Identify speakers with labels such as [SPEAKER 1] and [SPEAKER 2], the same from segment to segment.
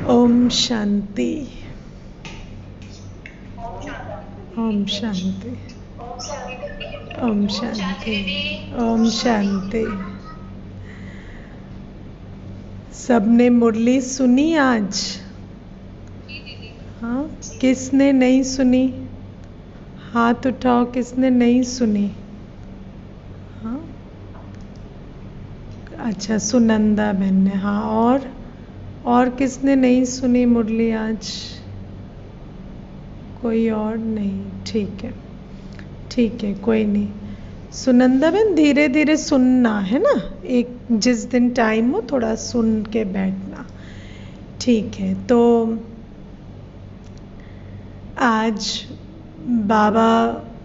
[SPEAKER 1] ओम शांति। ओम शांति। ओम शांति। ओम शांति। सबने मुरली सुनी आज? हाँ, किसने नहीं सुनी? हाथ उठाओ, किसने नहीं सुनी? हाँ, अच्छा, सुनंदा बहन ने। हाँ, और किसने नहीं सुनी मुरली आज? कोई और नहीं? ठीक है, ठीक है, कोई नहीं। सुनंदा बहन, धीरे धीरे सुनना है ना, एक जिस दिन टाइम हो थोड़ा सुन के बैठना, ठीक है। तो आज बाबा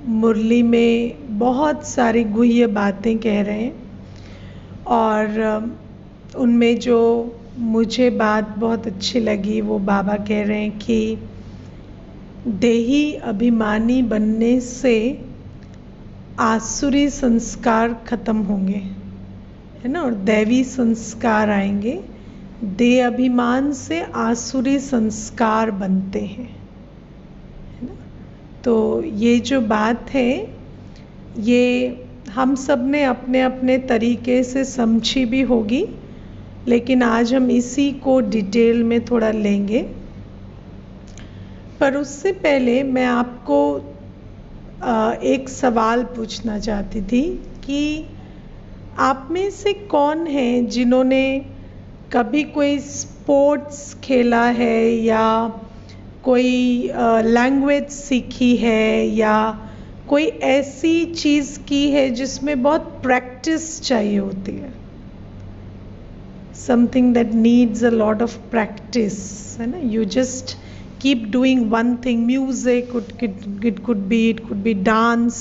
[SPEAKER 1] मुरली में बहुत सारी गुह्य बातें कह रहे हैं, और उनमें जो मुझे बात बहुत अच्छी लगी वो बाबा कह रहे हैं कि देही अभिमानी बनने से आसुरी संस्कार खत्म होंगे, है ना, और दैवी संस्कार आएंगे। देह अभिमान से आसुरी संस्कार बनते हैं, है ना। तो ये जो बात है ये हम सब ने अपने अपने तरीके से समझी भी होगी, लेकिन आज हम इसी को डिटेल में थोड़ा लेंगे। पर उससे पहले मैं आपको एक सवाल पूछना चाहती थी कि आप में से कौन है जिन्होंने कभी कोई स्पोर्ट्स खेला है, या कोई लैंग्वेज सीखी है, या कोई ऐसी चीज़ की है जिसमें बहुत प्रैक्टिस चाहिए होती है? Something that needs a lot of practice, है ना। You just keep doing one thing, music, it could be dance,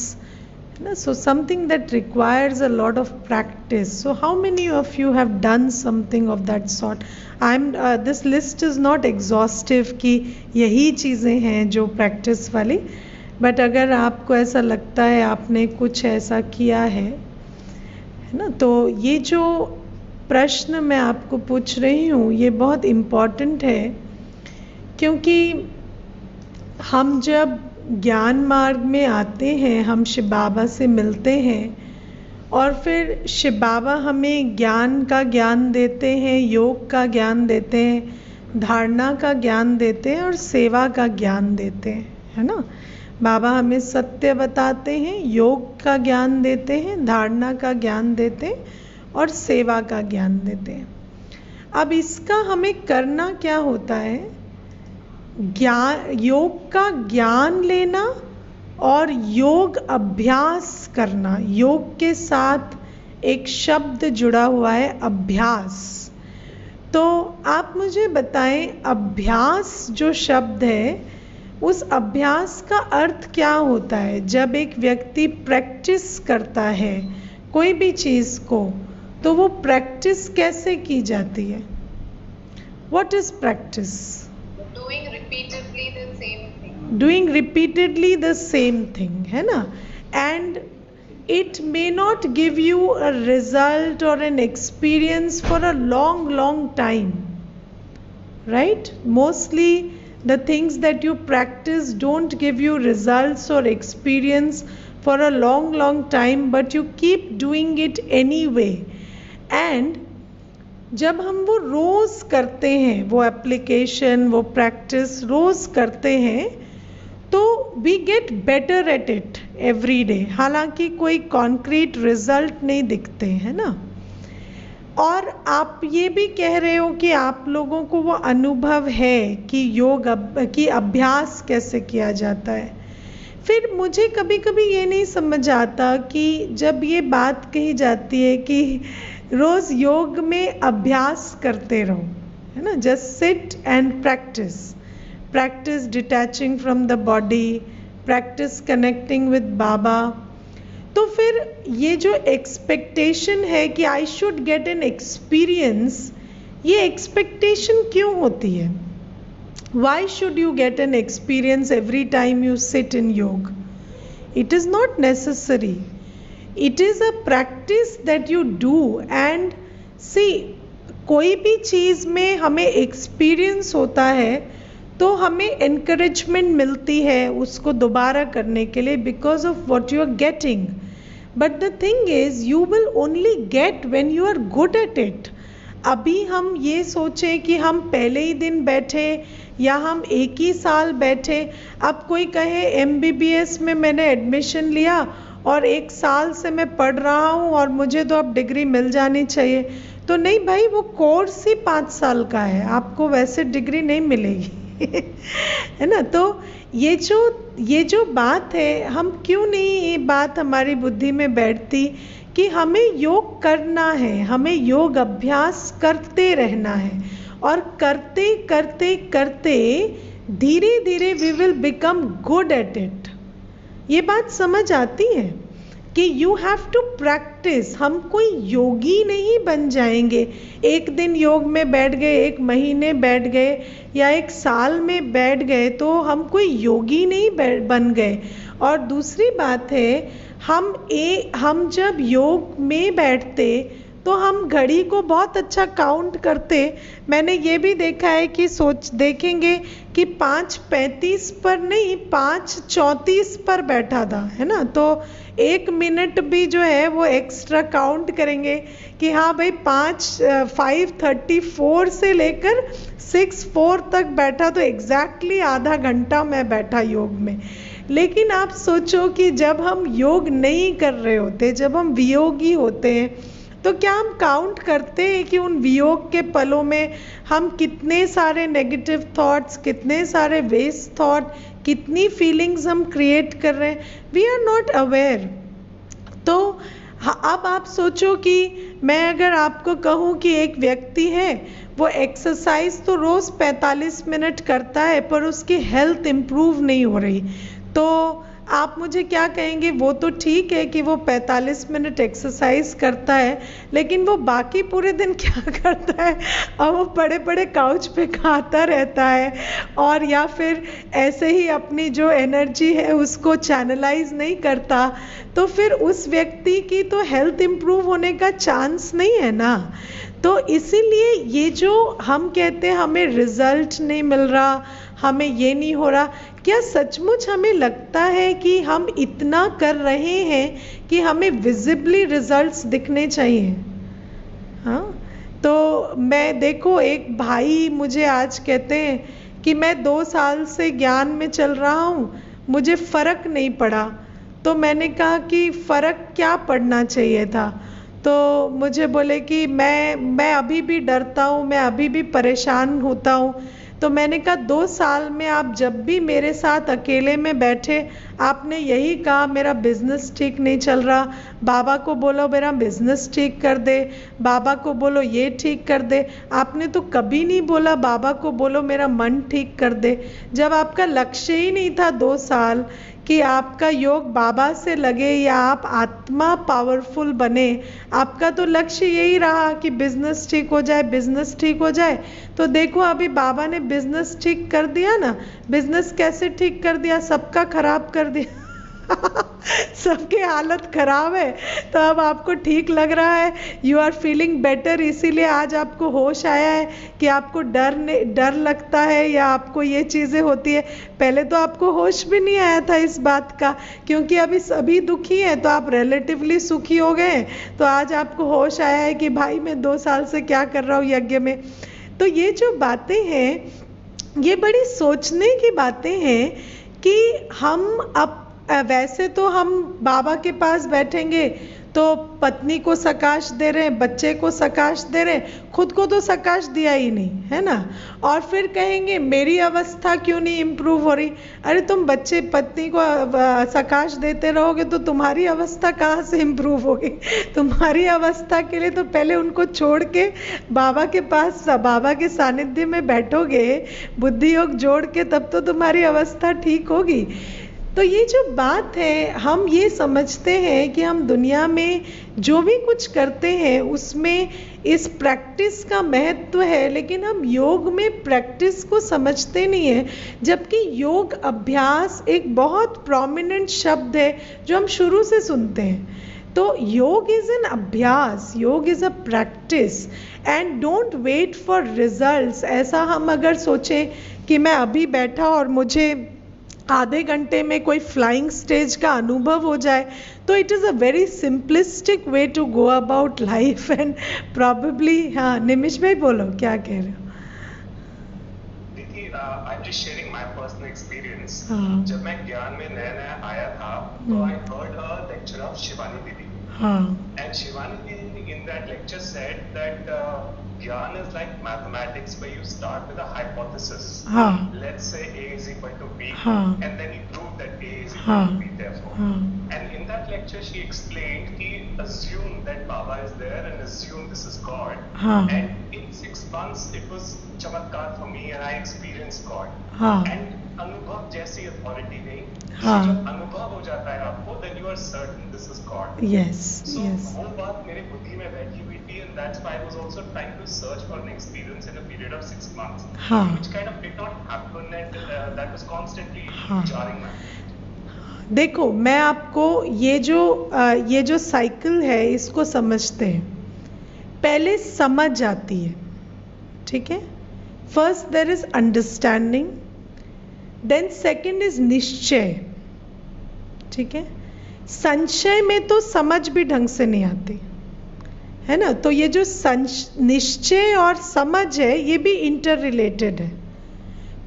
[SPEAKER 1] so something that requires a lot of practice. So how many of you have done something of that sort? This list is not exhaustive कि यही चीज़ें हैं जो practice वाली, but अगर आपको ऐसा लगता है आपने कुछ ऐसा किया है ना, तो ये जो प्रश्न मैं आपको पूछ रही हूँ ये बहुत इम्पॉर्टेंट है, क्योंकि हम जब ज्ञान मार्ग में आते हैं, हम शिव बाबा से मिलते हैं, और फिर शिव बाबा हमें ज्ञान का ज्ञान देते हैं, योग का ज्ञान देते हैं, धारणा का ज्ञान देते हैं, और सेवा का ज्ञान देते हैं, है ना। बाबा हमें सत्य बताते हैं, योग का ज्ञान देते हैं, धारणा का ज्ञान देते हैं, और सेवा का ज्ञान देते हैं। अब इसका हमें करना क्या होता है? योग का ज्ञान लेना और योग अभ्यास करना। योग के साथ एक शब्द जुड़ा हुआ है, अभ्यास। तो आप मुझे बताएं, अभ्यास जो शब्द है उस अभ्यास का अर्थ क्या होता है? जब एक व्यक्ति प्रैक्टिस करता है कोई भी चीज़ को, तो वो प्रैक्टिस कैसे की जाती है? What is practice? Doing repeatedly the same thing, है ना। And it may not give you a result or an experience for a long time, right? Mostly the things that you practice don't give you results or experience for a long time, but you keep doing it anyway. And जब हम वो रोज़ करते हैं, वो application, वो practice रोज़ करते हैं, तो we get better at it every day. हालांकि कोई कॉन्क्रीट रिजल्ट नहीं दिखते, है ना। और आप ये भी कह रहे हो कि आप लोगों को वो अनुभव है कि योग की अभ्यास कैसे किया जाता है। फिर मुझे कभी कभी ये नहीं समझ आता कि जब ये बात कही जाती है कि रोज़ योग में अभ्यास करते रहो, है ना, just sit and practise detaching from the body, practise connecting with Baba, तो फिर ये जो एक्सपेक्टेशन है कि I should get an experience, ये एक्सपेक्टेशन क्यों होती है? Why should you get an experience every time you sit in yoga? It is not necessary. It is a practice that you do, and see, कोई भी चीज़ में हमें एक्सपीरियंस होता है तो हमें encouragement मिलती है उसको दोबारा करने के लिए because of what you are getting. But the thing is, you will only get when you are good at it. अभी हम ये सोचें कि हम पहले ही दिन बैठे या हम एक ही साल बैठे. अब कोई कहे MBBS में मैंने एडमिशन लिया और 1 साल से मैं पढ़ रहा हूँ और मुझे तो अब डिग्री मिल जानी चाहिए, तो नहीं भाई, वो कोर्स ही 5 साल का है, आपको वैसे डिग्री नहीं मिलेगी. है ना. तो ये जो बात है, हम क्यों नहीं ये बात हमारी बुद्धि में बैठती कि हमें योग करना है, हमें योग अभ्यास करते रहना है, और करते करते करते धीरे धीरे we will become good at it. ये बात समझ आती है कि यू हैव टू प्रैक्टिस. हम कोई योगी नहीं बन जाएंगे. एक दिन योग में बैठ गए, 1 महीने बैठ गए या 1 साल में बैठ गए तो हम कोई योगी नहीं बन गए. और दूसरी बात है, हम जब योग में बैठते तो हम घड़ी को बहुत अच्छा काउंट करते. मैंने ये भी देखा है कि देखेंगे कि 5:35 पर नहीं, 5:34 पर बैठा था, है ना. तो 1 मिनट भी जो है वो एक्स्ट्रा काउंट करेंगे कि हाँ भाई 5:34 से लेकर 6:04 तक बैठा, तो एग्जैक्टली आधा घंटा मैं बैठा योग में. लेकिन आप सोचो कि जब हम योग नहीं कर रहे होते, जब हम वियोगी होते हैं, तो क्या हम काउंट करते हैं कि उन वियोग के पलों में हम कितने सारे नेगेटिव थॉट्स, कितने सारे वेस्ट थॉट, कितनी फीलिंग्स हम क्रिएट कर रहे हैं? We are not aware. तो अब आप सोचो कि मैं अगर आपको कहूँ कि एक व्यक्ति है, वो एक्सरसाइज तो रोज़ 45 मिनट करता है पर उसकी हेल्थ इम्प्रूव नहीं हो रही, तो आप मुझे क्या कहेंगे? वो तो ठीक है कि वो 45 मिनट एक्सरसाइज करता है, लेकिन वो बाकी पूरे दिन क्या करता है? अब वो बड़े बड़े काउच पे खाता रहता है, और या फिर ऐसे ही अपनी जो एनर्जी है उसको चैनलाइज नहीं करता, तो फिर उस व्यक्ति की तो हेल्थ इम्प्रूव होने का चांस नहीं है ना. तो इसीलिए ये जो हम कहते हैं हमें रिजल्ट नहीं मिल रहा, हमें ये नहीं हो रहा, क्या सचमुच हमें लगता है कि हम इतना कर रहे हैं कि हमें विजिबली रिजल्ट्स दिखने चाहिए? हाँ. तो मैं देखो, एक भाई मुझे आज कहते हैं कि मैं 2 साल से ज्ञान में चल रहा हूँ, मुझे फ़र्क नहीं पड़ा. तो मैंने कहा कि फ़र्क क्या पड़ना चाहिए था? तो मुझे बोले कि मैं अभी भी डरता हूँ, मैं अभी भी परेशान होता हूँ. तो मैंने कहा 2 साल में आप जब भी मेरे साथ अकेले में बैठे, आपने यही कहा मेरा बिज़नेस ठीक नहीं चल रहा, बाबा को बोलो मेरा बिज़नेस ठीक कर दे, बाबा को बोलो ये ठीक कर दे. आपने तो कभी नहीं बोला बाबा को बोलो मेरा मन ठीक कर दे. जब आपका लक्ष्य ही नहीं था 2 साल कि आपका योग बाबा से लगे या आप आत्मा पावरफुल बने, आपका तो लक्ष्य यही रहा कि बिजनेस ठीक हो जाए, बिजनेस ठीक हो जाए. तो देखो अभी बाबा ने बिजनेस ठीक कर दिया ना. बिजनेस कैसे ठीक कर दिया? सबका खराब कर दिया. सबके हालत खराब है. तो अब आपको ठीक लग रहा है, यू आर फीलिंग बेटर, इसीलिए आज आपको होश आया है कि आपको डर लगता है या आपको ये चीज़ें होती है. पहले तो आपको होश भी नहीं आया था इस बात का, क्योंकि अभी सभी दुखी हैं, तो आप रिलेटिवली सुखी हो गए. तो आज आपको होश आया है कि भाई मैं 2 साल से क्या कर रहा हूँ यज्ञ में. तो ये जो बातें हैं, ये बड़ी सोचने की बातें हैं कि हम अब वैसे तो हम बाबा के पास बैठेंगे तो पत्नी को सकाश दे रहे हैं, बच्चे को सकाश दे रहे हैं, खुद को तो सकाश दिया ही नहीं, है ना. और फिर कहेंगे मेरी अवस्था क्यों नहीं इम्प्रूव हो रही? अरे तुम बच्चे पत्नी को सकाश देते रहोगे तो तुम्हारी अवस्था कहाँ से इम्प्रूव होगी? तुम्हारी अवस्था के लिए तो पहले उनको छोड़ के बाबा के पास, बाबा के सानिध्य में बैठोगे, बुद्धि योग जोड़ के, तब तो तुम्हारी अवस्था ठीक होगी. तो ये जो बात है, हम ये समझते हैं कि हम दुनिया में जो भी कुछ करते हैं उसमें इस प्रैक्टिस का महत्व है, लेकिन हम योग में प्रैक्टिस को समझते नहीं हैं. जबकि योग अभ्यास एक बहुत प्रोमिनेंट शब्द है जो हम शुरू से सुनते हैं. तो योग इज एन अभ्यास, yoga is a practice, and don't wait for results. ऐसा हम अगर सोचें कि मैं अभी बैठा और मुझे आधे घंटे में कोई फ्लाइंग स्टेज का अनुभव हो जाए, तो it is a very simplistic way to go about life and probably. हाँ निमिष भाई बोलो, क्या कह रहे हो?
[SPEAKER 2] I'm just sharing my personal experience.
[SPEAKER 1] हाँ
[SPEAKER 2] जब मैं ज्ञान में नया नया आया था, तो I heard a lecture of Shivani Didi.
[SPEAKER 1] हाँ
[SPEAKER 2] And Shivani Didi in that lecture said that Gyan is like mathematics, where you start with a hypothesis.
[SPEAKER 1] हाँ
[SPEAKER 2] Let's say A is equal to B,
[SPEAKER 1] हाँ
[SPEAKER 2] and then you prove that A is equal
[SPEAKER 1] हाँ
[SPEAKER 2] to B therefore.
[SPEAKER 1] हाँ
[SPEAKER 2] And in that lecture she explained कि assume that Baba is there and assume this is God.
[SPEAKER 1] हाँ
[SPEAKER 2] And in 6 months it was chamatkar for me and I experienced God.
[SPEAKER 1] हाँ
[SPEAKER 2] And अनुभव जैसी authority नहीं,
[SPEAKER 1] हाँ
[SPEAKER 2] जब अनुभव हो जाता है आपको, then you are certain this is God.
[SPEAKER 1] Yes
[SPEAKER 2] So
[SPEAKER 1] yes
[SPEAKER 2] वो बात मेरे बुद्धि में बैठी हुई थी, and that's why I was also trying to search for an experience in a period of 6 months,
[SPEAKER 1] हाँ
[SPEAKER 2] which kind of did not happen, and that was constantly
[SPEAKER 1] हाँ।
[SPEAKER 2] jarring my.
[SPEAKER 1] देखो मैं आपको ये जो साइकिल है इसको समझते हैं। पहले समझ आती है, ठीक है, first there is understanding, then second is निश्चय, ठीक है। संशय में तो समझ भी ढंग से नहीं आती है ना, तो ये जो निश्चय और समझ है ये भी इंटर रिलेटेड है।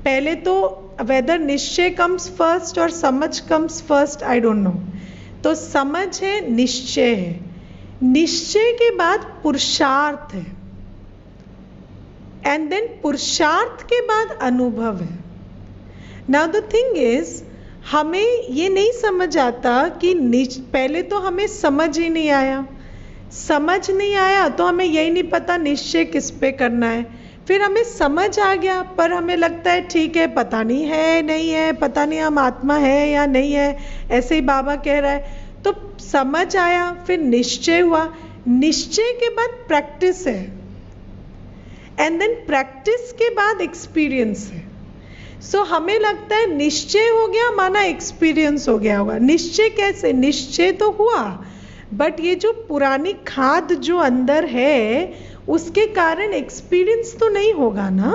[SPEAKER 1] पहले तो वेदर निश्चय कम्स फर्स्ट और समझ comes first, I don't know. तो समझ है, निश्चय है, निश्चय के बाद पुरुषार्थ है, एंड देन पुरुषार्थ के बाद अनुभव है। नाउ द थिंग इज, हमें ये नहीं समझ आता कि पहले तो हमें समझ ही नहीं आया, समझ नहीं आया तो हमें यही नहीं पता निश्चय किस पे करना है। फिर हमें समझ आ गया पर हमें लगता है ठीक है, पता नहीं है नहीं है, पता नहीं हम आत्मा है या नहीं है, ऐसे ही बाबा कह रहा है। तो समझ आया, फिर निश्चय हुआ, निश्चय के बाद प्रैक्टिस है, एंड देन प्रैक्टिस के बाद एक्सपीरियंस है। सो हमें लगता है निश्चय हो गया माना एक्सपीरियंस हो गया होगा। निश्चय कैसे? निश्चय तो हुआ बट ये जो पुरानी खाद जो अंदर है उसके कारण एक्सपीरियंस तो नहीं होगा ना।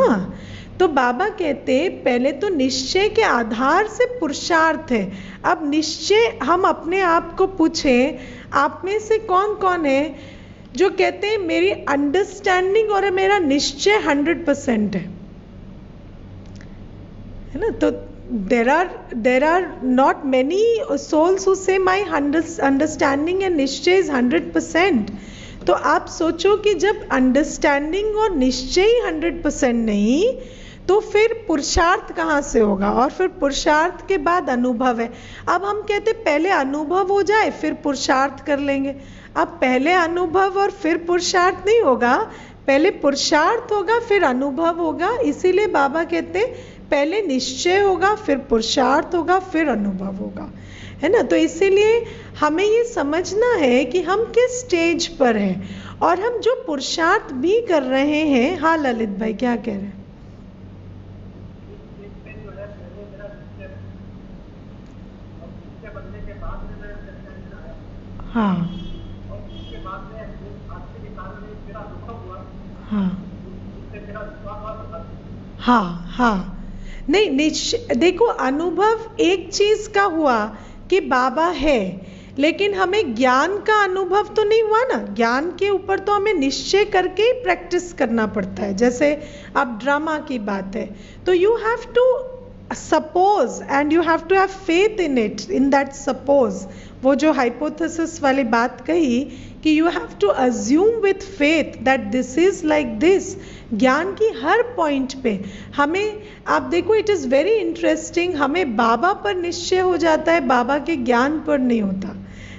[SPEAKER 1] तो बाबा कहते पहले तो निश्चय के आधार से पुरुषार्थ है। अब निश्चय, हम अपने आप को पूछें, आप में से कौन कौन है जो कहते हैं मेरी अंडरस्टैंडिंग और मेरा निश्चय 100% है ना। तो there are not many souls who say my understanding and निश्चय is 100%। तो आप सोचो कि जब अंडरस्टैंडिंग और निश्चय ही 100% नहीं तो फिर पुरुषार्थ कहाँ से होगा, और फिर पुरुषार्थ के बाद अनुभव है। अब हम कहते पहले अनुभव हो जाए फिर पुरुषार्थ कर लेंगे। अब पहले अनुभव और फिर पुरुषार्थ नहीं होगा, पहले पुरुषार्थ होगा फिर अनुभव होगा। इसीलिए बाबा कहते पहले निश्चय होगा फिर पुरुषार्थ होगा फिर अनुभव होगा, है ना। तो इसीलिए हमें ये समझना है कि हम किस स्टेज पर हैं और हम जो पुरुषार्थ भी कर रहे हैं। हाँ ललित भाई क्या कह रहे हैं? हाँ हाँ हाँ हाँ, नहीं देखो अनुभव एक चीज का हुआ कि बाबा है, लेकिन हमें ज्ञान का अनुभव तो नहीं हुआ ना। ज्ञान के ऊपर तो हमें निश्चय करके ही प्रैक्टिस करना पड़ता है। जैसे अब ड्रामा की बात है तो you have to suppose and you have to have faith in it, in that suppose. वो जो हाइपोथेसिस वाली बात कही कि you have to assume with faith that this is like this. ज्ञान की हर पॉइंट पे हमें, आप देखो इट इज़ वेरी इंटरेस्टिंग, हमें बाबा पर निश्चय हो जाता है, बाबा के ज्ञान पर नहीं होता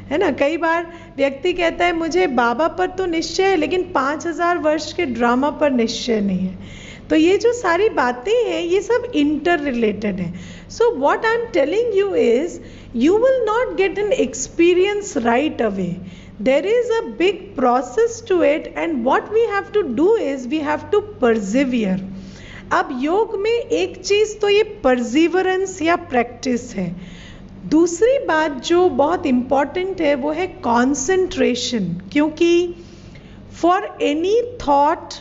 [SPEAKER 1] है ना। कई बार व्यक्ति कहता है मुझे बाबा पर तो निश्चय है लेकिन 5000 वर्ष के ड्रामा पर निश्चय नहीं है। तो ये जो सारी बातें हैं ये सब इंटर रिलेटेड है। So what I am telling you is you will not get an experience right away. There is a big process to it and what we have to do is we have to persevere. अब योग में एक चीज तो ये perseverance या practice है। दूसरी बात जो बहुत इम्पॉर्टेंट है वो है कंसंट्रेशन, क्योंकि for any thought,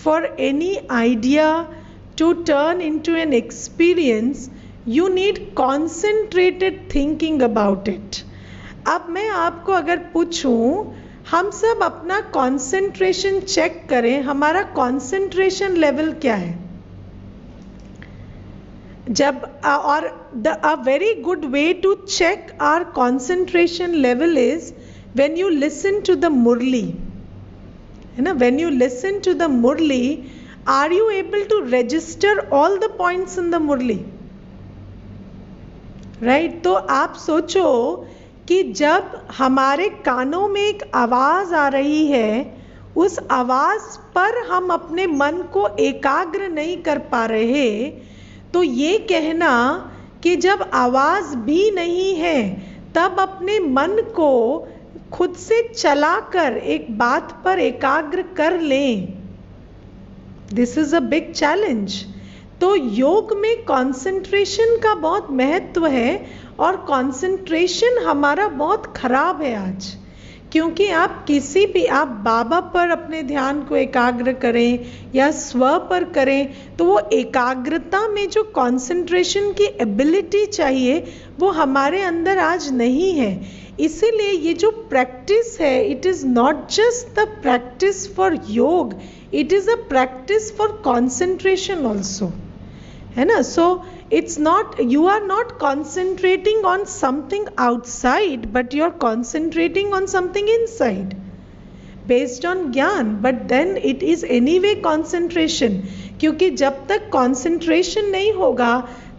[SPEAKER 1] for any idea to turn into an experience, you need concentrated thinking about it. अब मैं आपको अगर पूछूं, हम सब अपना कंसंट्रेशन चेक करें, हमारा कंसंट्रेशन लेवल क्या है. जब और a very good way to check our concentration level is when you listen to the murli, है ना. when you listen to the murli, are you able to register all the points in the murli, right? तो आप सोचो कि जब हमारे कानों में एक आवाज आ रही है, उस आवाज पर हम अपने मन को एकाग्र नहीं कर पा रहे, तो ये कहना कि जब आवाज भी नहीं है तब अपने मन को खुद से चलाकर एक बात पर एकाग्र कर लें, this is a big challenge. तो योग में कंसंट्रेशन का बहुत महत्व है, और कंसंट्रेशन हमारा बहुत खराब है आज, क्योंकि आप किसी भी, आप बाबा पर अपने ध्यान को एकाग्र करें या स्व पर करें, तो वो एकाग्रता में जो कंसंट्रेशन की एबिलिटी चाहिए वो हमारे अंदर आज नहीं है. इसीलिए ये जो प्रैक्टिस है, it is not just the practice for yoga, it is a practice for concentration also, है ना. सो it's not, you are not concentrating on something outside, but you are concentrating on something inside based on ज्ञान, but then it is anyway concentration, क्योंकि जब तक concentration नहीं होगा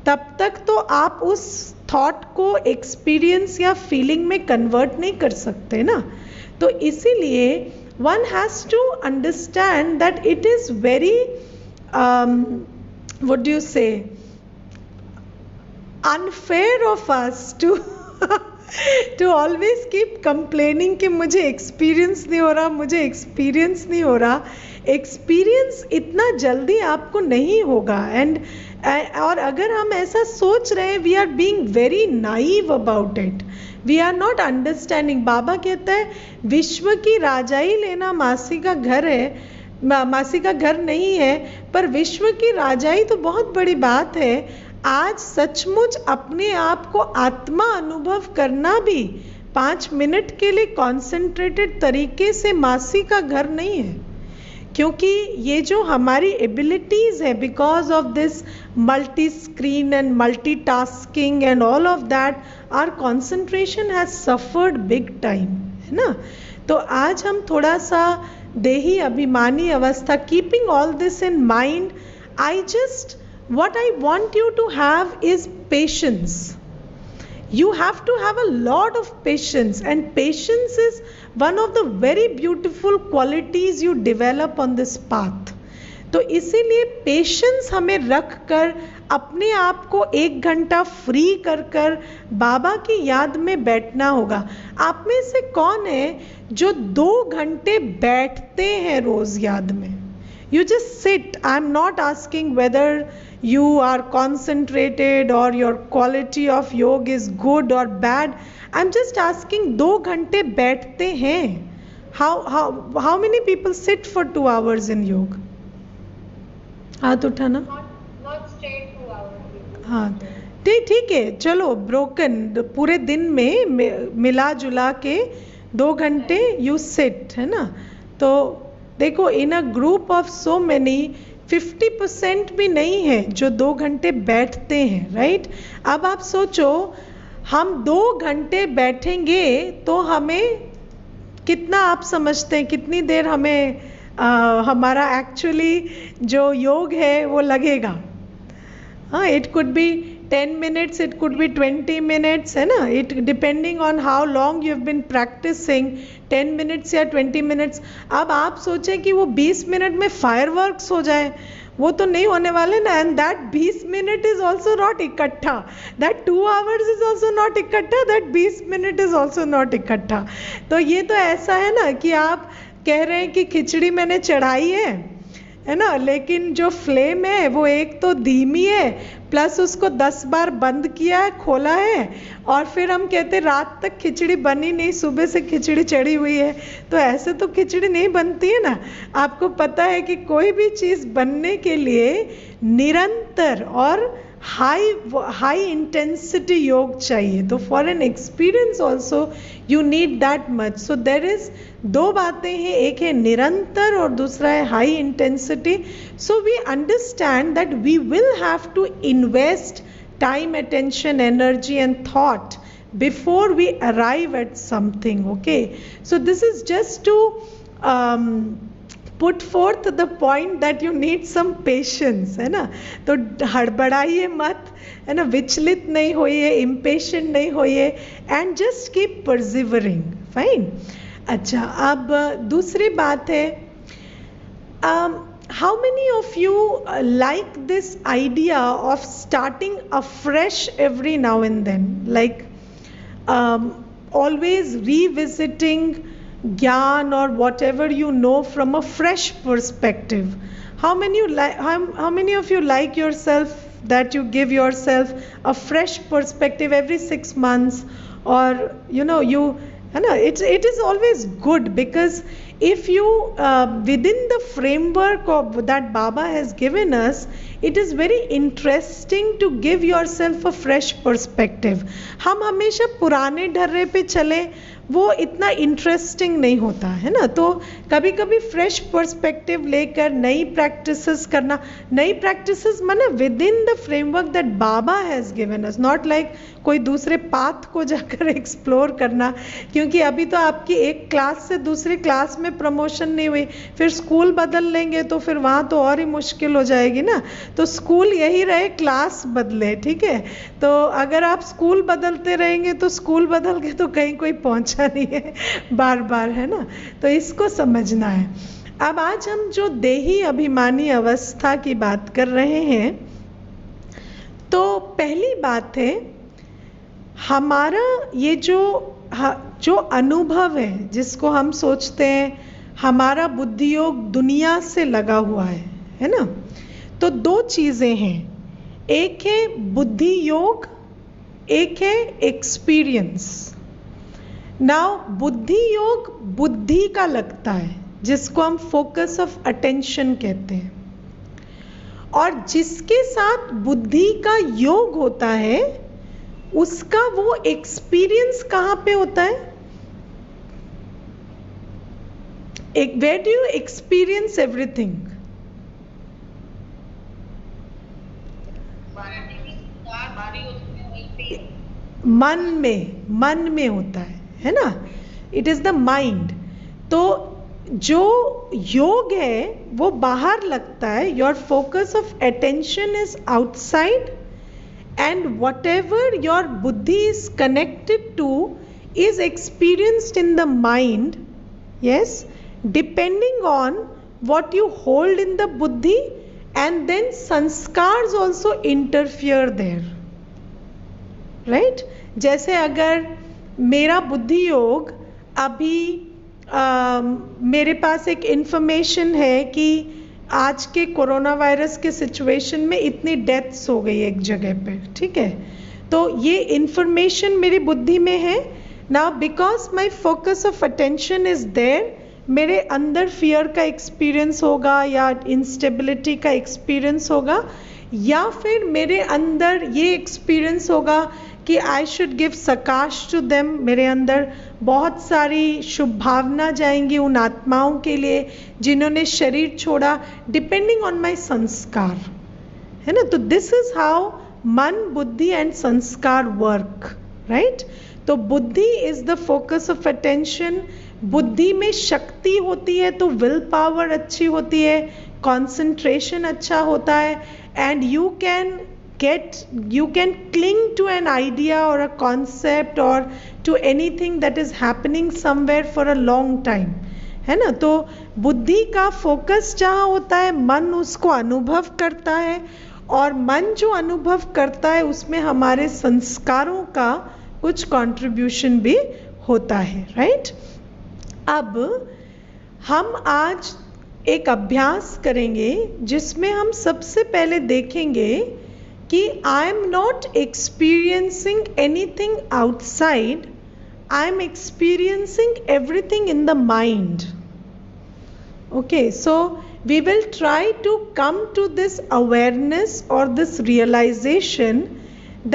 [SPEAKER 1] तब तक तो आप उस thought को experience या feeling में convert नहीं कर सकते ना. तो इसीलिए one has to understand that it is very what do you say, unfair of us to to always keep complaining कि मुझे एक्सपीरियंस नहीं हो रहा, मुझे एक्सपीरियंस नहीं हो रहा. एक्सपीरियंस इतना जल्दी आपको नहीं होगा. एंड और अगर हम ऐसा सोच रहे हैं, we are being very naive about it, we are not understanding. Baba कहता है विश्व की राजाई लेना मासी का घर है, मासी का घर नहीं है, पर विश्व की राजाई तो बहुत बड़ी बात है. आज सचमुच अपने आप को आत्मा अनुभव करना भी 5 मिनट के लिए कॉन्सेंट्रेटेड तरीके से मासी का घर नहीं है, क्योंकि ये जो हमारी एबिलिटीज़ है, because of this multi screen and multi tasking and all of that, our concentration has suffered big time, है ना. तो आज हम थोड़ा सा देही अभिमानी अवस्था, keeping all this in mind, what I want you to have is patience. You have to have a lot of patience, and patience is one of the very beautiful qualities you develop on this path. तो इसीलिए patience हमें रख कर अपने आप को 1 घंटा free कर कर बाबा की याद में बैठना होगा. आप में से कौन है जो 2 घंटे बैठते हैं रोज याद में? You just sit. I'm not asking whether you are concentrated or your quality of yoga is good or bad. I'm just asking 2 घंटे बैठते हैं? How many people sit for 2 hours in yoga? हाथ उठाना.
[SPEAKER 3] Not straight 2 hours.
[SPEAKER 1] हाँ ठीक है, चलो broken पूरे दिन में मिला जुला के 2 घंटे you sit, है ना. तो देखो, in a group of so many 50% भी नहीं है जो 2 घंटे बैठते हैं, राइट. अब आप सोचो, हम 2 घंटे बैठेंगे तो हमें कितना, आप समझते हैं कितनी देर हमें हमारा एक्चुअली जो योग है वो लगेगा? हाँ, it could be 10 minutes, it could be 20 minutes, है ना. It depending on how long you have been practicing, 10 minutes या 20 minutes. अब आप सोचें कि वो 20 मिनट में फायरवर्क्स हो जाए, वो तो नहीं होने वाले ना. And that 20 minute is also not इकट्ठा, that 2 hours is also not इकट्ठा, that 20 minute is also not इकट्ठा. तो ये तो ऐसा है ना कि आप कह रहे हैं कि खिचड़ी मैंने चढ़ाई है, है ना, लेकिन जो फ्लेम है वो एक तो धीमी है, प्लस उसको 10 बार बंद किया है, खोला है, और फिर हम कहते रात तक खिचड़ी बनी नहीं, सुबह से खिचड़ी चढ़ी हुई है। तो ऐसे तो खिचड़ी नहीं बनती है ना। आपको पता है कि कोई भी चीज़ बनने के लिए निरंतर और हाई इंटेंसिटी योग चाहिए। तो for an experience also you need that much. So there is दो बातें हैं, एक है निरंतर और दूसरा है high intensity. So we understand that we will have to invest time, attention, energy and thought before we arrive at something. Okay, so this is just to put forth the point that you need some patience, है ना। तो हड़बड़ाइए मत, है ना, विचलित नहीं होइए, impatient नहीं होइए, and just keep persevering. Fine. अच्छा, अब दूसरी बात है, how many of you like this idea of starting afresh every now and then, like always revisiting gyan or whatever you know from a fresh perspective? How many of you like yourself that you give yourself a fresh perspective every 6 months, or it is always good, because if you within the framework of that Baba has given us, it is very interesting to give yourself a fresh perspective. हम हमेशा पुराने ढर्रे पे चले, वो इतना interesting नहीं होता है ना। तो कभी कभी फ्रेश पर्सपेक्टिव लेकर नई प्रैक्टिसेस करना, नई प्रैक्टिसेस माने with in the framework that Baba has given us, not like कोई दूसरे पाथ को जाकर एक्सप्लोर करना। क्योंकि अभी तो आपकी एक क्लास से दूसरी क्लास में प्रमोशन नहीं हुई, फिर स्कूल बदल लेंगे तो फिर वहाँ तो और ही मुश्किल हो जाएगी ना। तो स्कूल यही रहे, क्लास बदले, ठीक है। तो अगर आप स्कूल बदलते रहेंगे तो स्कूल बदल के तो कहीं कोई पहुँचा नहीं है बार बार, है ना। तो इसको समझना है। अब आज हम जो देही अभिमानी अवस्था की बात कर रहे हैं, तो पहली बात है, हमारा ये जो अनुभव है, जिसको हम सोचते हैं हमारा बुद्धि योग दुनिया से लगा हुआ है ना। तो दो चीज़ें हैं, एक है बुद्धि योग, एक है एक्सपीरियंस। नाउ बुद्धि योग बुद्धि का लगता है, जिसको हम फोकस ऑफ अटेंशन कहते हैं, और जिसके साथ बुद्धि का योग होता है उसका वो एक्सपीरियंस कहाँ पे होता है? Where do you experience everything? मन में होता है ना। It is the mind. तो जो योग है वो बाहर लगता है, your focus of attention is outside, and whatever your buddhi is connected to is experienced in the mind, yes, depending on what you hold in the buddhi, and then sanskars also interfere there, right? जैसे अगर मेरा बुद्धि योग अभी मेरे पास एक information है कि आज के कोरोना वायरस के सिचुएशन में इतनी डेथ्स हो गई एक जगह पे, ठीक है। तो ये इंफॉर्मेशन मेरी बुद्धि में है। Now because my focus of attention is there, मेरे अंदर फियर का एक्सपीरियंस होगा या इंस्टेबिलिटी का एक्सपीरियंस होगा, या फिर मेरे अंदर ये एक्सपीरियंस होगा कि I should give sakash to them, मेरे अंदर बहुत सारी शुभ भावना जाएंगी उन आत्माओं के लिए जिन्होंने शरीर छोड़ा, डिपेंडिंग ऑन माय संस्कार, है ना। तो दिस इज हाउ मन, बुद्धि एंड संस्कार वर्क, राइट। तो बुद्धि is the focus of attention. बुद्धि में शक्ति होती है तो विल पावर अच्छी होती है, कॉन्सेंट्रेशन अच्छा होता है, and you can cling to an idea or a concept or to anything that is happening somewhere for a long time, है ना। तो बुद्धि का फोकस जहाँ होता है, मन उसको अनुभव करता है, और मन जो अनुभव करता है उसमें हमारे संस्कारों का कुछ कंट्रीब्यूशन भी होता है, राइट। अब हम आज एक अभ्यास करेंगे जिसमें हम सबसे पहले देखेंगे कि I am not experiencing anything outside, I am experiencing everything in the mind. Okay, so we will try to come to this awareness or this realization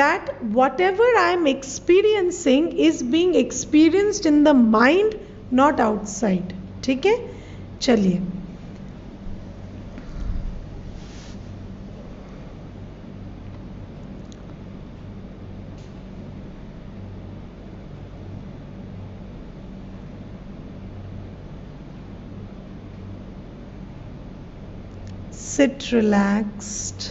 [SPEAKER 1] that whatever I am experiencing is being experienced in the mind, not outside. ठीक है, चलिए. Sit relaxed.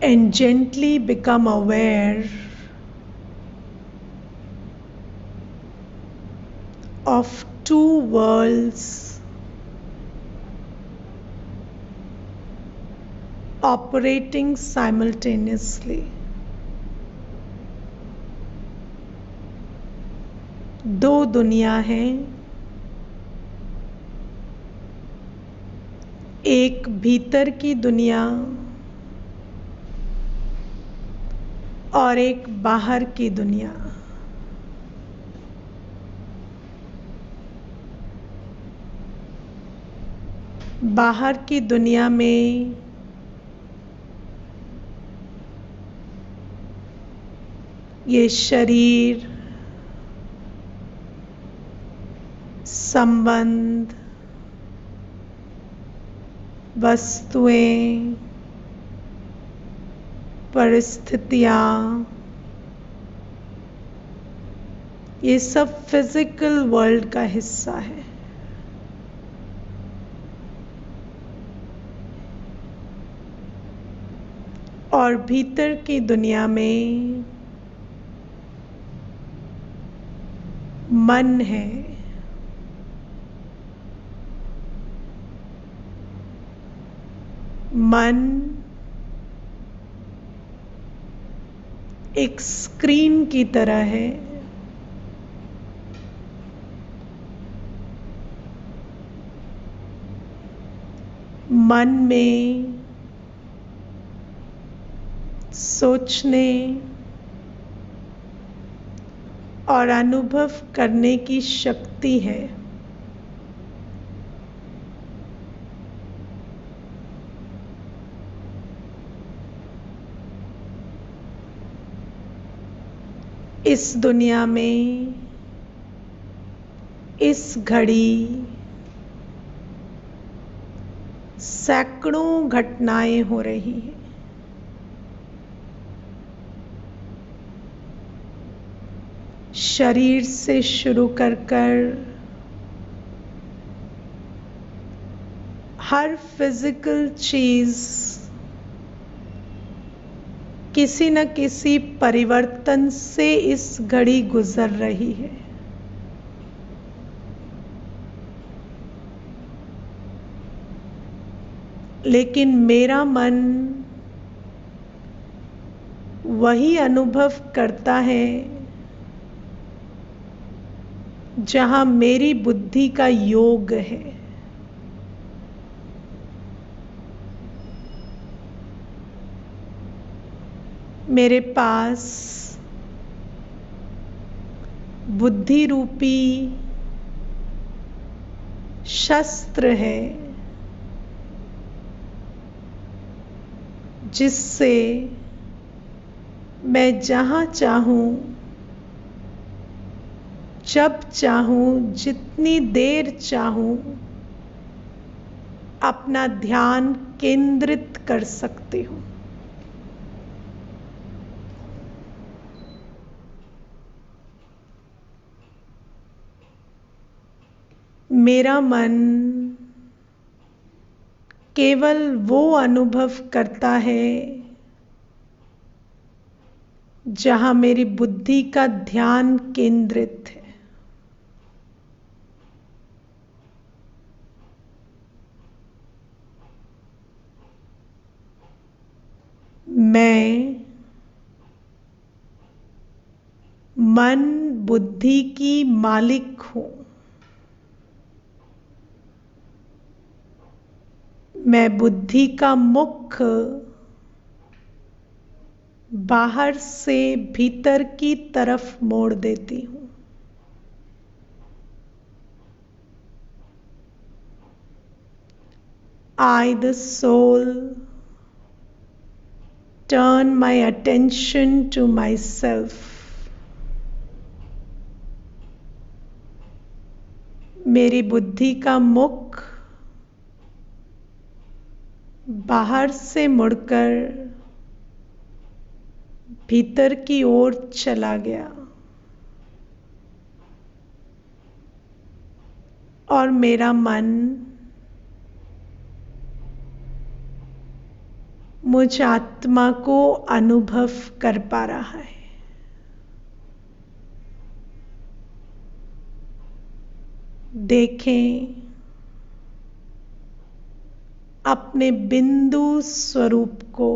[SPEAKER 1] And gently become aware of two worlds operating simultaneously. दो दुनिया हैं, एक भीतर की दुनिया और एक बाहर की दुनिया. बाहर की दुनिया में ये शरीर, संबंध, वस्तुएं, परिस्थितियां, ये सब फिजिकल वर्ल्ड का हिस्सा है. और भीतर की दुनिया में मन है. मन एक स्क्रीन की तरह है. मन में सोचने और अनुभव करने की शक्ति है. इस दुनिया में इस घड़ी सैकड़ों घटनाएं हो रही हैं. शरीर से शुरू कर हर फिजिकल चीज किसी न किसी परिवर्तन से इस घड़ी गुजर रही है. लेकिन मेरा मन वही अनुभव करता है जहां मेरी बुद्धि का योग है. मेरे पास बुद्धि रूपी शस्त्र है जिससे मैं जहाँ चाहूँ, जब चाहूँ, जितनी देर चाहूँ अपना ध्यान केंद्रित कर सकती हूँ. मेरा मन केवल वो अनुभव करता है जहां मेरी बुद्धि का ध्यान केंद्रित है. मन बुद्धि की मालिक हूं। मैं बुद्धि का मुख बाहर से भीतर की तरफ मोड़ देती हूं। I, the soul, turn my attention to myself. मेरी बुद्धि का मुख बाहर से मुड़कर भीतर की ओर चला गया और मेरा मन मुझ आत्मा को अनुभव कर पा रहा है। देखें, अपने बिंदु स्वरूप को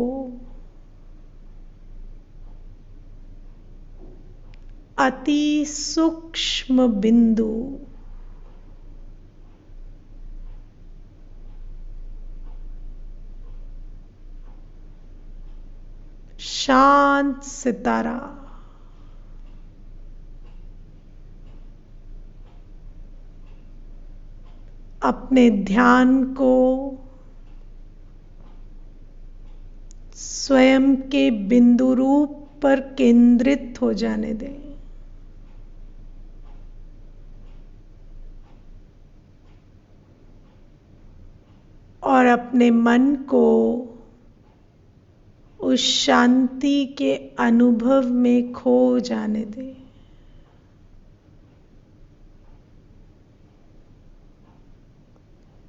[SPEAKER 1] अति सूक्ष्म बिंदु, शांत सितारा, अपने ध्यान को स्वयं के बिंदु रूप पर केंद्रित हो जाने दें। और अपने मन को उस शांति के अनुभव में खो जाने दें।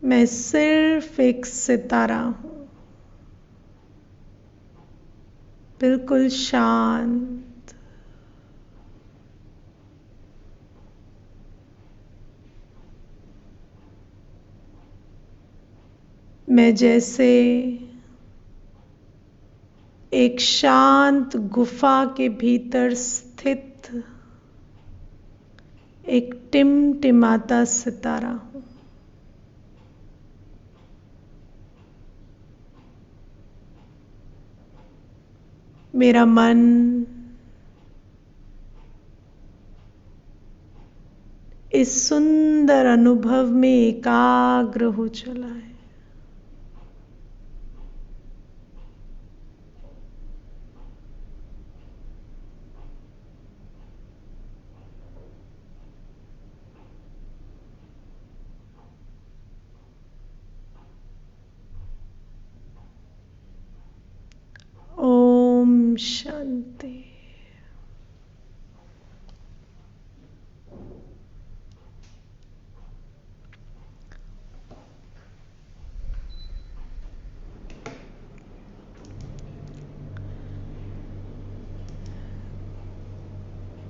[SPEAKER 1] मैं सिर्फ एक सितारा हूं, बिल्कुल शांत। मैं जैसे एक शांत गुफा के भीतर स्थित एक टिमटिमाता सितारा हूं। मेरा मन इस सुंदर अनुभव में एकाग्र हो चला है। ओम शांति।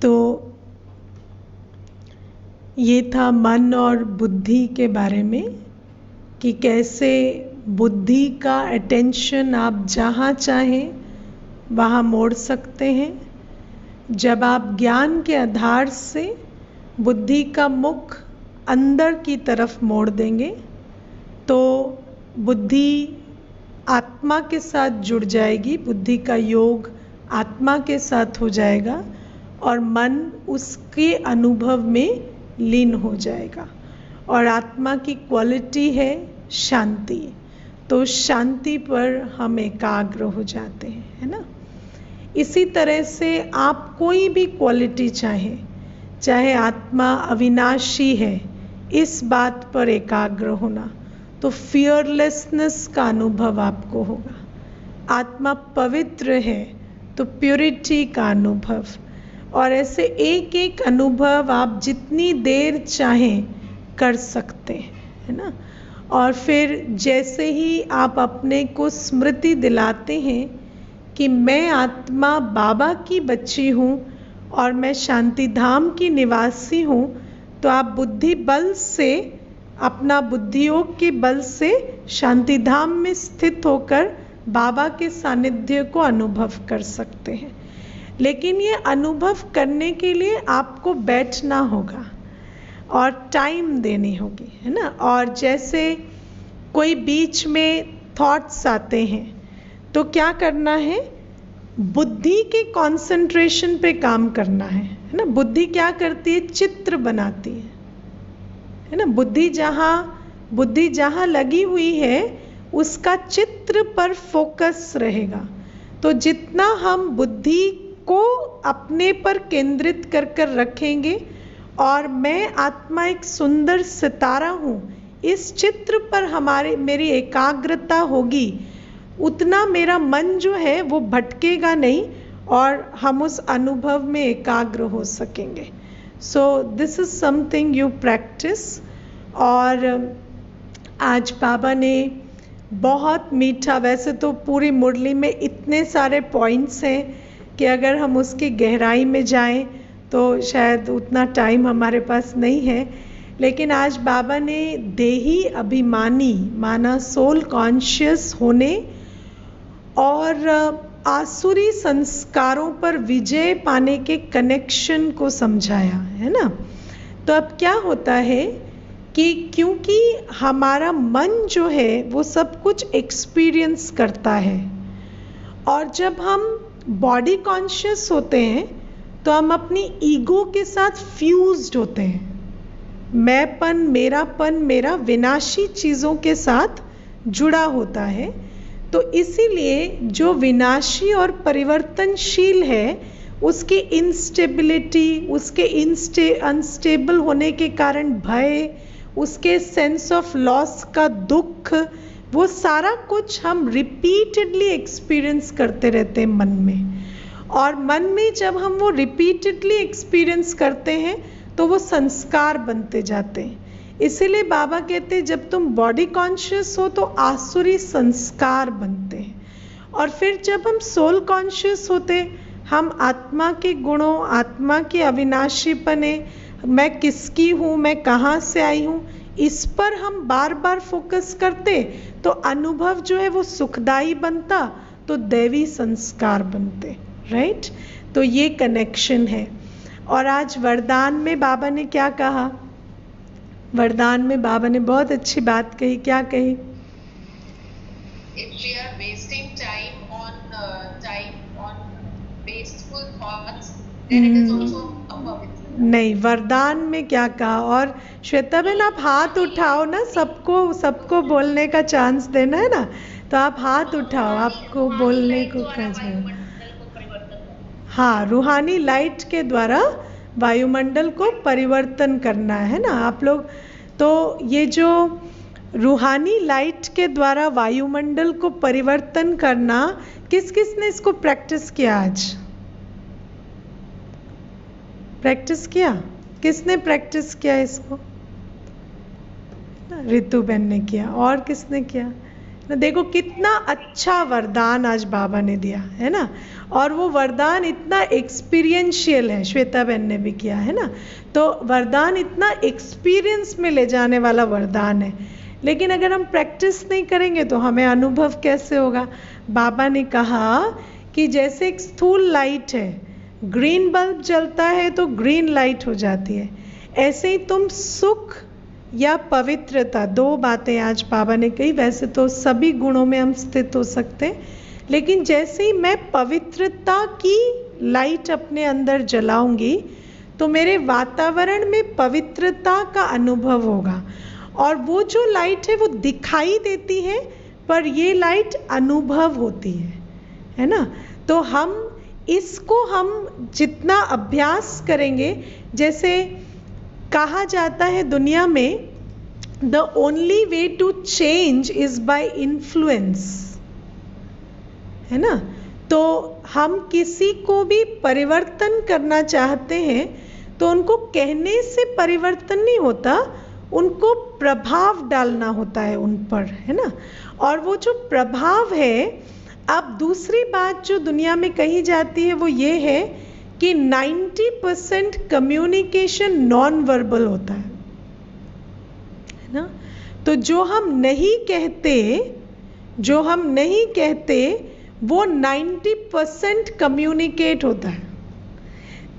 [SPEAKER 1] तो ये था मन और बुद्धि के बारे में कि कैसे बुद्धि का अटेंशन आप जहाँ चाहें वहाँ मोड़ सकते हैं। जब आप ज्ञान के आधार से बुद्धि का मुख अंदर की तरफ मोड़ देंगे तो बुद्धि आत्मा के साथ जुड़ जाएगी, बुद्धि का योग आत्मा के साथ हो जाएगा और मन उसके अनुभव में लीन हो जाएगा। और आत्मा की क्वालिटी है शांति, तो शांति पर हम एकाग्र हो जाते हैं, है ना। इसी तरह से आप कोई भी क्वालिटी चाहें, चाहे आत्मा अविनाशी है, इस बात पर एकाग्र होना तो फियरलेसनेस का अनुभव आपको होगा। आत्मा पवित्र है तो प्योरिटी का अनुभव। और ऐसे एक एक अनुभव आप जितनी देर चाहें कर सकते हैं, है ना। और फिर जैसे ही आप अपने को स्मृति दिलाते हैं कि मैं आत्मा बाबा की बच्ची हूँ और मैं शांति धाम की निवासी हूँ, तो आप बुद्धि बल से, अपना बुद्धि योग के बल से शांति धाम में स्थित होकर बाबा के सानिध्य को अनुभव कर सकते हैं। लेकिन ये अनुभव करने के लिए आपको बैठना होगा और टाइम देनी होगी, है ना। और जैसे कोई बीच में थॉट्स आते हैं तो क्या करना है, बुद्धि के कंसंट्रेशन पे काम करना है ना। बुद्धि क्या करती है, चित्र बनाती है ना। बुद्धि जहाँ लगी हुई है उसका चित्र पर फोकस रहेगा। तो जितना हम बुद्धि को अपने पर केंद्रित कर कर रखेंगे और मैं आत्मा एक सुंदर सितारा हूँ, इस चित्र पर मेरी एकाग्रता होगी, उतना मेरा मन जो है वो भटकेगा नहीं और हम उस अनुभव में एकाग्र हो सकेंगे। So this is something you practice. और आज बाबा ने बहुत मीठा, वैसे तो पूरी मुरली में इतने सारे पॉइंट्स हैं कि अगर हम उसकी गहराई में जाएं तो शायद उतना टाइम हमारे पास नहीं है, लेकिन आज बाबा ने देही अभिमानी माना सोल कॉन्शियस होने और आसुरी संस्कारों पर विजय पाने के कनेक्शन को समझाया, है ना। तो अब क्या होता है कि क्योंकि हमारा मन जो है वो सब कुछ एक्सपीरियंस करता है, और जब हम बॉडी कॉन्शियस होते हैं तो हम अपनी ईगो के साथ फ्यूज्ड होते हैं। मैंपन, मेरापन, मेरा विनाशी चीज़ों के साथ जुड़ा होता है। तो इसीलिए जो विनाशी और परिवर्तनशील है उसकी इंस्टेबिलिटी, उसके अनस्टेबल होने के कारण भय, उसके सेंस ऑफ लॉस का दुख, वो सारा कुछ हम रिपीटेडली एक्सपीरियंस करते रहते हैं मन में। और मन में जब हम वो रिपीटेडली एक्सपीरियंस करते हैं तो वो संस्कार बनते जाते हैं। इसीलिए बाबा कहते हैं जब तुम बॉडी कॉन्शियस हो तो आसुरी संस्कार बनते हैं, और फिर जब हम सोल कॉन्शियस होते हम आत्मा के गुणों, आत्मा के अविनाशीपने, मैं किसकी हूँ, मैं कहाँ से आई हूँ, इस पर हम बार बार फोकस करते तो अनुभव जो है वो सुखदायी बनता, तो दैवी संस्कार बनते, राइट। तो ये कनेक्शन है। और आज वरदान में बाबा ने क्या कहा, वरदान में बाबा ने बहुत अच्छी बात कही। क्या कही?
[SPEAKER 4] If we are wasting time on wasteful thoughts, then it is also apavitra.
[SPEAKER 1] नहीं, वरदान में क्या कहा? और श्वेता बहन आप हाथ उठाओ ना, सबको बोलने का चांस देना है ना, तो आप हाथ उठाओ, आपको बोलने को कहा जाए। हाँ, रूहानी लाइट के द्वारा वायुमंडल को परिवर्तन करना है ना आप लोग। तो ये जो रूहानी लाइट के द्वारा वायुमंडल को परिवर्तन करना, किस किस ने इसको प्रैक्टिस किया आज? प्रैक्टिस किया? किसने प्रैक्टिस किया इसको? रितु बहन ने किया। और किसने किया? देखो कितना अच्छा वरदान आज बाबा ने दिया है ना, और वो वरदान इतना एक्सपीरियंशियल है। श्वेता बहन ने भी किया है ना, तो वरदान इतना एक्सपीरियंस में ले जाने वाला वरदान है। लेकिन अगर हम प्रैक्टिस नहीं करेंगे तो हमें अनुभव कैसे होगा? बाबा ने कहा कि जैसे एक स्थूल लाइट है, ग्रीन बल्ब जलता है तो ग्रीन लाइट हो जाती है, ऐसे ही तुम सुख या पवित्रता, दो बातें आज बाबा ने कही। वैसे तो सभी गुणों में हम स्थित हो सकते हैं, लेकिन जैसे ही मैं पवित्रता की लाइट अपने अंदर जलाऊंगी तो मेरे वातावरण में पवित्रता का अनुभव होगा। और वो जो लाइट है वो दिखाई देती है, पर ये लाइट अनुभव होती है ना। तो हम इसको जितना अभ्यास करेंगे, जैसे कहा जाता है दुनिया में the only way to change is by influence, है ना। तो हम किसी को भी परिवर्तन करना चाहते हैं तो उनको कहने से परिवर्तन नहीं होता, उनको प्रभाव डालना होता है उन पर, है ना। और वो जो प्रभाव है, अब दूसरी बात जो दुनिया में कही जाती है वो ये है कि 90% कम्युनिकेशन नॉन वर्बल होता है ना। तो जो हम नहीं कहते वो 90% कम्युनिकेट होता है।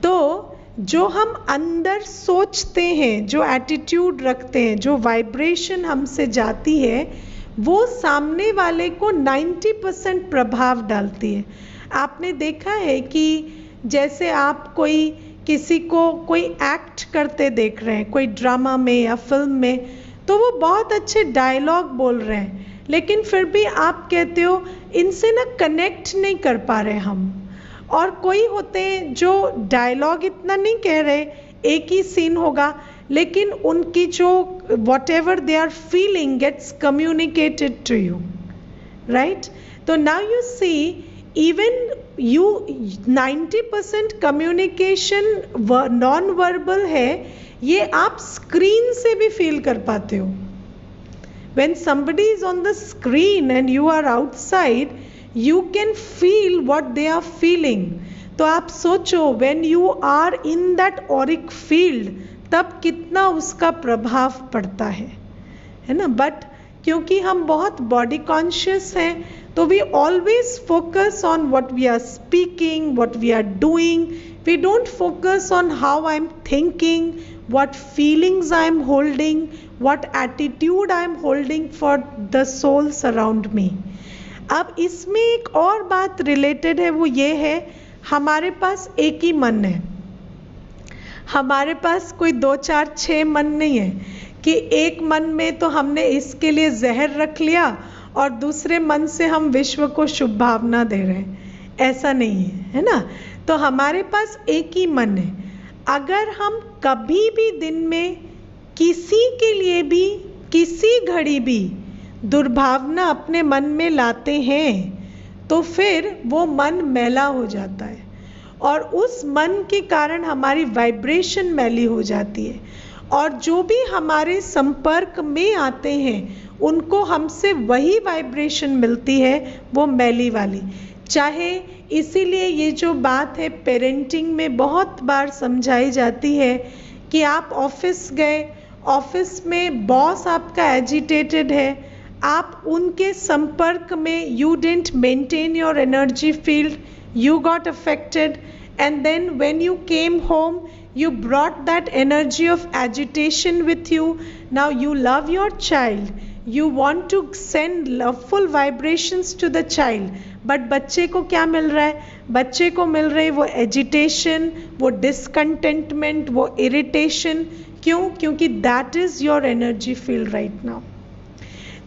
[SPEAKER 1] तो जो हम अंदर सोचते हैं, जो एटीट्यूड रखते हैं, जो वाइब्रेशन हमसे जाती है, वो सामने वाले को 90% प्रभाव डालती है। आपने देखा है कि जैसे आप किसी को कोई एक्ट करते देख रहे हैं, कोई ड्रामा में या फिल्म में, तो वो बहुत अच्छे डायलॉग बोल रहे हैं, लेकिन फिर भी आप कहते हो इनसे ना कनेक्ट नहीं कर पा रहे हम। और कोई होते हैं जो डायलॉग इतना नहीं कह रहे, एक ही सीन होगा, लेकिन उनकी जो whatever they are feeling gets communicated to you, right? तो now you see, even you 90% communication non verbal है, ये आप स्क्रीन से भी फील कर पाते हो। When somebody is on the screen and you are outside, you can feel what they are feeling. तो आप सोचो, when you are in that auric field, तब कितना उसका प्रभाव पड़ता है ना। बट क्योंकि हम बहुत बॉडी कॉन्शियस हैं, तो we always focus on what we are speaking, what we are doing. We don't focus on how I am thinking, what feelings I am holding, what attitude I am holding for the souls around me. अब इसमें एक और बात related है, वो ये है, हमारे पास एक ही मन है। हमारे पास कोई 2 4 6 मन नहीं है कि एक मन में तो हमने इसके लिए जहर रख लिया और दूसरे मन से हम विश्व को शुभ भावना दे रहे हैं। ऐसा नहीं है ना। तो हमारे पास एक ही मन है। अगर हम कभी भी दिन में किसी के लिए भी, किसी घड़ी भी दुर्भावना अपने मन में लाते हैं, तो फिर वो मन मैला हो जाता है और उस मन के कारण हमारी वाइब्रेशन मैली हो जाती है। और जो भी हमारे संपर्क में आते हैं, उनको हमसे वही वाइब्रेशन मिलती है, वो मैली वाली। चाहे इसीलिए ये जो बात है पेरेंटिंग में बहुत बार समझाई जाती है कि आप ऑफिस गए, ऑफिस में बॉस आपका एजिटेटेड है, आप उनके संपर्क में, you didn't maintain your energy field, you got affected, and then when you came home you brought that energy of agitation with you. Now you love your child, you want to send loveful vibrations to the child, but बच्चे को क्या मिल रहा है? बच्चे को मिल रही वो agitation, वो डिसकंटेंटमेंट, वो इरिटेशन। क्यों? क्योंकि that is your energy field right now.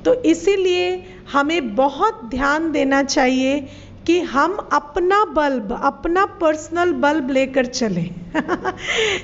[SPEAKER 1] तो इसीलिए हमें बहुत ध्यान देना चाहिए कि हम अपना बल्ब, अपना पर्सनल बल्ब लेकर चलें।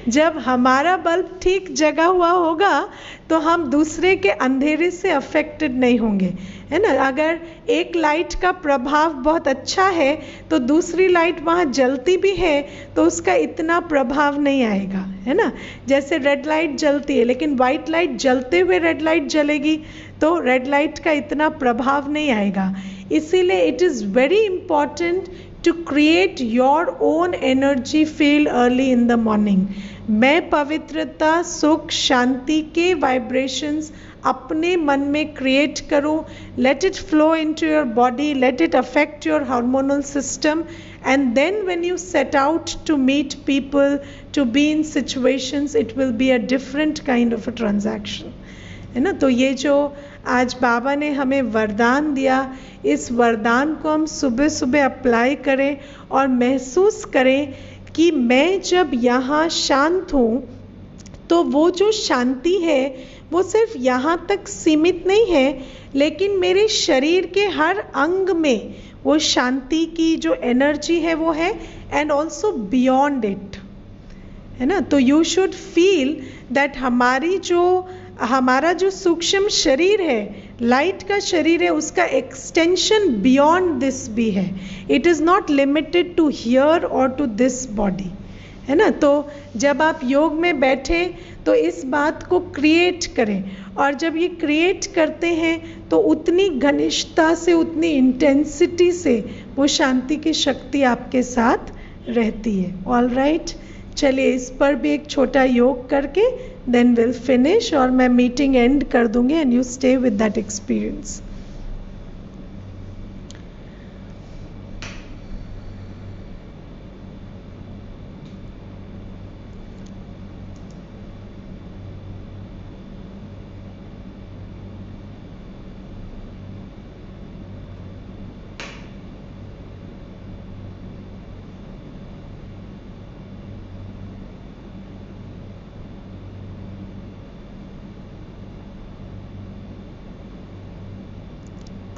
[SPEAKER 1] जब हमारा बल्ब ठीक जगा हुआ होगा तो हम दूसरे के अंधेरे से अफेक्टेड नहीं होंगे, है ना। अगर एक लाइट का प्रभाव बहुत अच्छा है तो दूसरी लाइट वहाँ जलती भी है तो उसका इतना प्रभाव नहीं आएगा, है ना। जैसे रेड लाइट जलती है लेकिन वाइट लाइट जलते हुए रेड लाइट जलेगी तो रेड लाइट का इतना प्रभाव नहीं आएगा। इसीलिए it is very important to create your own energy field early in the morning. मैं पवित्रता, सुख, शांति के वाइब्रेशंस अपने मन में क्रिएट करूँ। Let it flow into your body, let it affect your hormonal system, and then when you set out to meet people, to be in situations, it will be a different kind of a transaction, है ना। तो ये जो आज बाबा ने हमें वरदान दिया, इस वरदान को हम सुबह सुबह अप्लाई करें और महसूस करें कि मैं जब यहाँ शांत हूँ तो वो जो शांति है वो सिर्फ यहाँ तक सीमित नहीं है, लेकिन मेरे शरीर के हर अंग में वो शांति की जो एनर्जी है वो है, एंड ऑल्सो बियॉन्ड इट, है ना। तो यू शुड फील दैट हमारा जो सूक्ष्म शरीर है, लाइट का शरीर है, उसका एक्सटेंशन बियॉन्ड दिस भी है। It is not limited to here और टू दिस बॉडी, है ना। तो जब आप योग में बैठे तो इस बात को क्रिएट करें, और जब ये क्रिएट करते हैं तो उतनी घनिष्ठता से, उतनी इंटेंसिटी से वो शांति की शक्ति आपके साथ रहती है। ऑल राइट, चलिए इस पर भी एक छोटा योग करके देन विल फिनिश, और मैं मीटिंग एंड कर दूंगी and you stay with that experience.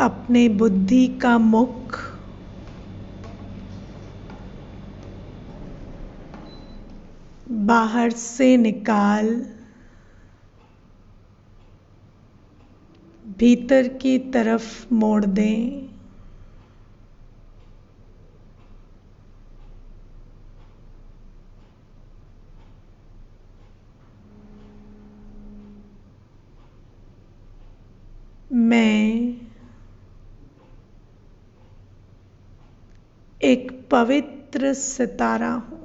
[SPEAKER 1] अपने बुद्धि का मुख बाहर से निकाल भीतर की तरफ मोड़ दें। मैं एक पवित्र सितारा हूं।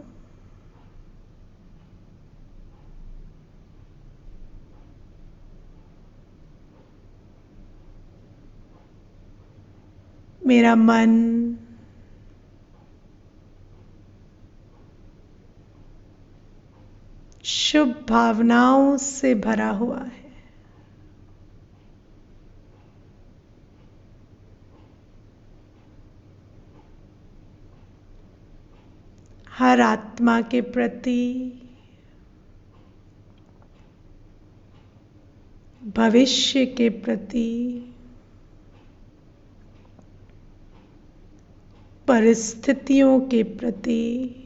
[SPEAKER 1] मेरा मन शुभ भावनाओं से भरा हुआ है। हर आत्मा के प्रति, भविष्य के प्रति, परिस्थितियों के प्रति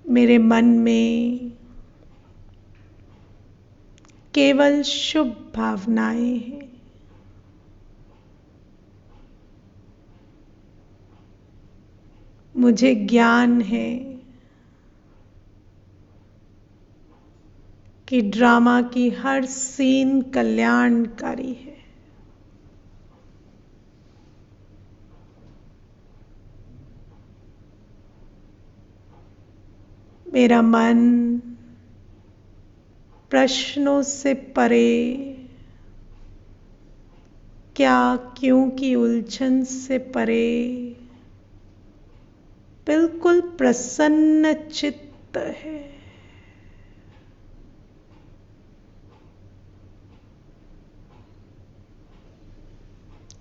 [SPEAKER 1] मेरे मन में केवल शुभ भावनाएं हैं। मुझे ज्ञान है कि ड्रामा की हर सीन कल्याणकारी है। मेरा मन प्रश्नों से परे, क्या क्यों की उलझन से परे बिल्कुल प्रसन्न चित्त है।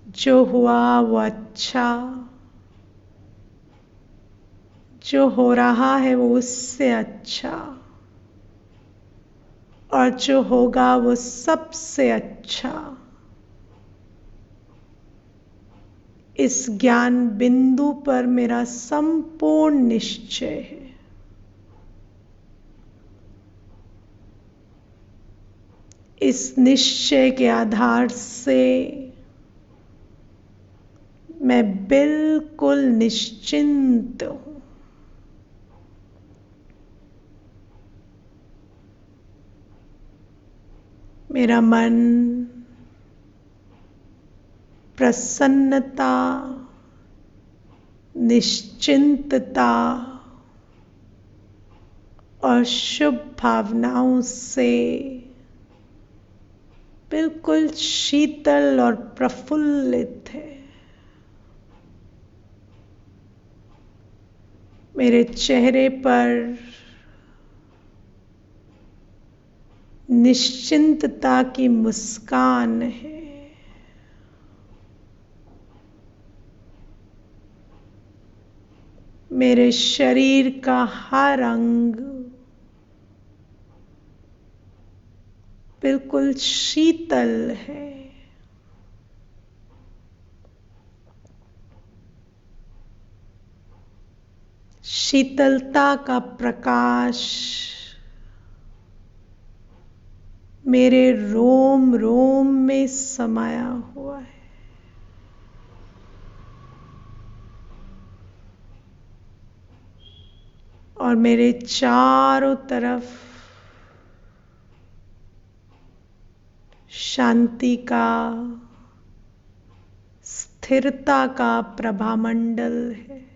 [SPEAKER 1] जो हुआ वो अच्छा, जो हो रहा है वो उससे अच्छा, और जो होगा वो सबसे अच्छा। इस ज्ञान बिंदु पर मेरा संपूर्ण निश्चय है। इस निश्चय के आधार से मैं बिल्कुल निश्चिंत हूं। मेरा मन प्रसन्नता, निश्चिंतता और शुभ भावनाओं से बिल्कुल शीतल और प्रफुल्लित है। मेरे चेहरे पर निश्चिंतता की मुस्कान है। मेरे शरीर का हर अंग बिल्कुल शीतल है। शीतलता का प्रकाश मेरे रोम रोम में समाया हुआ है। और मेरे चारों तरफ शांति का, स्थिरता का प्रभामंडल है।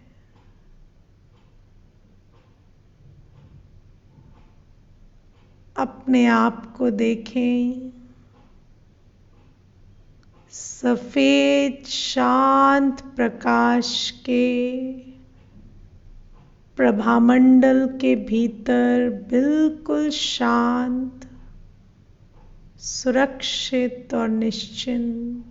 [SPEAKER 1] अपने आप को देखें, सफेद शांत प्रकाश के प्रभामंडल के भीतर बिल्कुल शांत, सुरक्षित और निश्चिंत।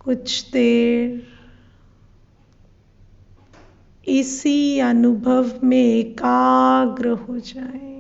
[SPEAKER 1] कुछ देर इसी अनुभव में एकाग्र हो जाए।